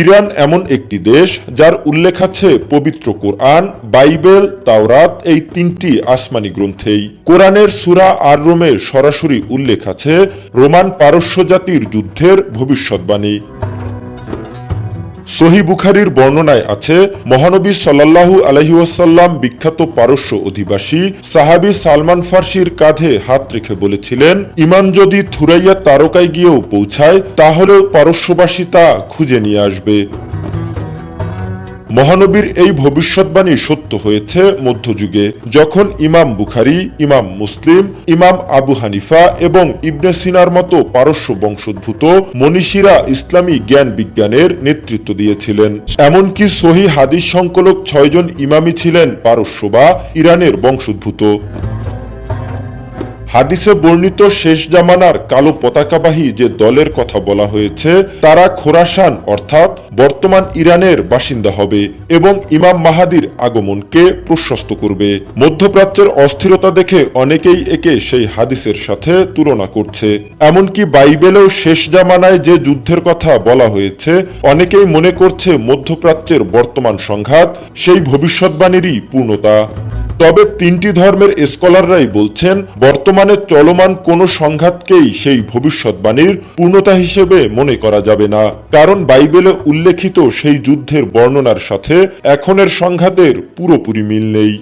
Iran এমন একটি দেশ যার উল্লেখ আছে পবিত্র কোরআন, বাইবেল, তাওরাত এই তিনটি আসমানি গ্রন্থেই। কোরআনের সূরা আর রোমে সরাসরি উল্লেখ আছে রোমান পারস্য জাতির যুদ্ধের ভবিষ্যৎবাণী। সহিহ বুখারীর বর্ণনায় আছে, মহানবী সাল্লাল্লাহু আলাইহি ওয়াসাল্লাম বিখ্যাত পারস্য অধিবাসী সাহাবী সালমান ফার্সির কাঁধে হাত রেখে বলেছিলেন, ঈমান যদি থুরাইয়া তারকায় গিয়েও পৌঁছায় তাহলেও পারস্যবাসী তা খুঁজে নিয়ে আসবে। মহানবীর এই ভবিষ্যৎবাণী সত্য হয়েছে মধ্যযুগে, যখন ইমাম বুখারী, ইমাম মুসলিম, ইমাম আবু হানিফা এবং ইবনে সিনার মতো পারস্য বংশোদ্ভূত মনীষীরা ইসলামী জ্ঞান বিজ্ঞানের নেতৃত্ব দিয়েছিলেন। এমনকি সহিহ হাদিস সংকলক ৬ জন ইমামই ছিলেন পারস্য বা ইরানের বংশোদ্ভূত। হাদিসে বর্ণিত শেষ জামানার কালো পতাকাবাহী যে দলের কথা বলা হয়েছে তারা খোরাসান অর্থাৎ বর্তমান ইরানের বাসিন্দা হবে এবং ইমাম মাহাদির আগমনকে প্রশস্ত করবে। মধ্যপ্রাচ্যের অস্থিরতা দেখে অনেকেই একে সেই হাদিসের সাথে তুলনা করছে। এমনকি বাইবেলেও শেষ জামানায় যে যুদ্ধের কথা বলা হয়েছে অনেকেই মনে করছে মধ্যপ্রাচ্যের বর্তমান সংঘাত সেই ভবিষ্যৎবাণীরই পূর্ণতা। তবে তিনটি ধর্মের স্কলাররাই বলছেন বর্তমানে চলমান কোনো সংঘাতকেই সেই ভবিষ্যৎবাণীর পূর্ণতা হিসেবে মনে করা যাবে না, কারণ বাইবেলে উল্লেখিত সেই যুদ্ধের বর্ণনার সাথে এখনের সংঘাতের পুরোপুরি মিল নেই।